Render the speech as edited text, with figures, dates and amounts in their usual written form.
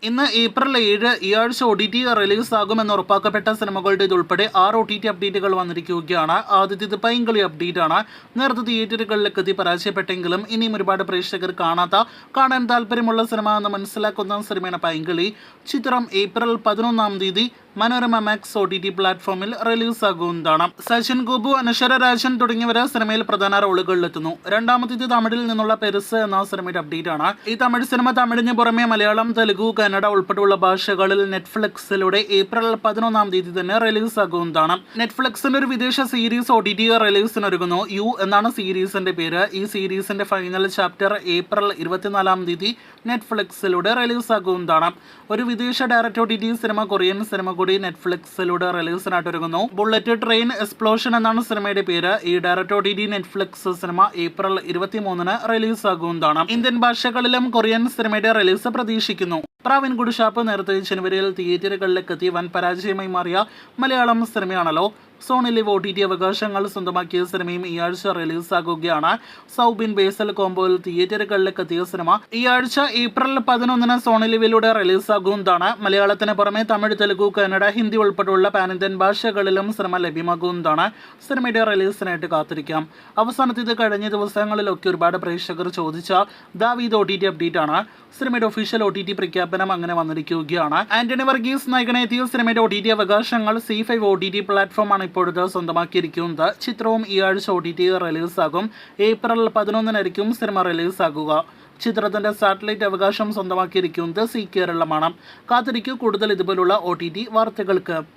ഇന്ന് ഏപ്രിൽ 7 ഈ ആഴ്ച OTT റിലീസാകുമെന്ന് ഉറപ്പാക്കപ്പെട്ട സിനിമകളുടെ ഇതുൾപ്പെടെ 6 OTT അപ്ഡേറ്റുകൾ വന്നിരിക്കുകയാണ്. ആദ്യത്തേത് പൈങ്കിളി അപ്ഡേറ്റ് ആണ്. നേരത്തെ തിയേറ്ററുകളിലേക്ക് എത്തി പരാജയപ്പെട്ടെങ്കിലും ഇനിയും ഒരുപാട് പ്രേക്ഷകർ കാണാൻ താല്പര്യമുള്ള സിനിമ എന്ന് മനസ്സിലാക്കുന്ന സിനിമയാണ് പൈങ്കിളി. ചിത്രം ഏപ്രിൽ 11 മനോരമ മാക്സ് OTT പ്ലാറ്റ്ഫോമിൽ റിലീസാകുന്നതാണ്. സച്ചിൻ ഗോപു, അനശ്വര രാജൻ തുടങ്ങിയവർ സിനിമയിൽ പ്രധാന റോളുകളിലെത്തുന്നു. രണ്ടാമത്തേത് തമിഴിൽ നിന്നുള്ള പെരുസ് എന്ന സിനിമയുടെ അപ്ഡേറ്റ് ആണ്. ഈ തമിഴ് സിനിമ തമിഴിന് പുറമെ മലയാളം, തെലുഗു, കന്നഡ ഉൾപ്പെടെയുള്ള ഭാഷകളിൽ നെറ്റ്ഫ്ലിക്സിലൂടെ ഏപ്രിൽ 11 തന്നെ റിലീസാകുന്നതാണ്. നെറ്റ്ഫ്ലിക്സിന്റെ ഒരു വിദേശ സീരീസ് OTT റിലീസിനൊരുങ്ങുന്നു. യു എന്നാണ് സീരീസിന്റെ പേര്. ഈ സീരീസിന്റെ ഫൈനൽ ചാപ്റ്റർ ഏപ്രിൽ 24 നെറ്റ്ഫ്ലിക്സിലൂടെ റിലീസാകുന്നതാണ്. ഒരു വിദേശ direct OTT cinema, Korean cinema കൂടി നെറ്റ്ഫ്ലിക്സിലൂടെ റിലീസിനായിട്ട് ഒരുങ്ങുന്നു. ബുള്ളറ്റ് ട്രെയിൻ എക്സ്പ്ലോഷൻ എന്നാണ് സിനിമയുടെ പേര്. ഈ ഡയറക്റ്റ് OTT നെറ്റ്ഫ്ലിക്സ് സിനിമ ഏപ്രിൽ 23 റിലീസാകുന്നതാണ്. ഇന്ത്യൻ ഭാഷകളിലും കൊറിയൻ സിനിമയുടെ റിലീസ് പ്രതീക്ഷിക്കുന്നു. പ്രാവിൻ ഗുഡ്ഷാപ്പ് നേരത്തെ ജനുവരിയിൽ തിയേറ്ററുകളിലേക്ക് എത്തി വൻ പരാജയമായി മാറിയ മലയാളം സിനിമയാണല്ലോ. സോണി ലിവ് OTT അവകാശങ്ങൾ സ്വന്തമാക്കിയ സിനിമയും ഈ ആഴ്ച റിലീസാകുകയാണ്. സൗബിൻ ബേസൽ കോംബോയിൽ തിയേറ്ററുകളിലേക്ക് എത്തിയ സിനിമ ഈ ആഴ്ച ഏപ്രിൽ 11 സോണി ലിവിലൂടെ റിലീസാകുന്നതാണ്. മലയാളത്തിന് പുറമെ തമിഴ്, തെലുഗു, കന്നഡ, ഹിന്ദി ഉൾപ്പെടെയുള്ള പാൻ ഇന്ത്യൻ ഭാഷകളിലും സിനിമ ലഭ്യമാകുന്നതാണ്. സിനിമയുടെ റിലീസിനായിട്ട് കാത്തിരിക്കാം. അവസാനത്തേത് കഴിഞ്ഞ ദിവസങ്ങളിലൊക്കെ ഒരുപാട് പ്രേക്ഷകർ ചോദിച്ച ദാവീദ് OTT അപ്ഡേറ്റ് ആണ്. സിനിമയുടെ ഒഫീഷ്യൽ OTT പ്രഖ്യാപനം അങ്ങനെ വന്നിരിക്കുകയാണ്. ആന്റണി വർഗീസ് നായകനെത്തിയ സിനിമയുടെ OTT അവകാശങ്ങൾ C5 OTT പ്ലാറ്റ്ഫോമാണ് ഇപ്പോഴത്തെ സ്വന്തമാക്കിയിരിക്കുന്നത്. ചിത്രവും ഈ ആഴ്ച OTT റിലീസാകും. ഏപ്രിൽ 11 സിനിമ റിലീസാകുക. ചിത്രത്തിന്റെ സാറ്റലൈറ്റ് അവകാശം സ്വന്തമാക്കിയിരിക്കുന്നത് സി കേരളമാണ്. കാത്തിരിക്കൂ കൂടുതൽ ഇതുപോലുള്ള OTT വാർത്തകൾക്ക്.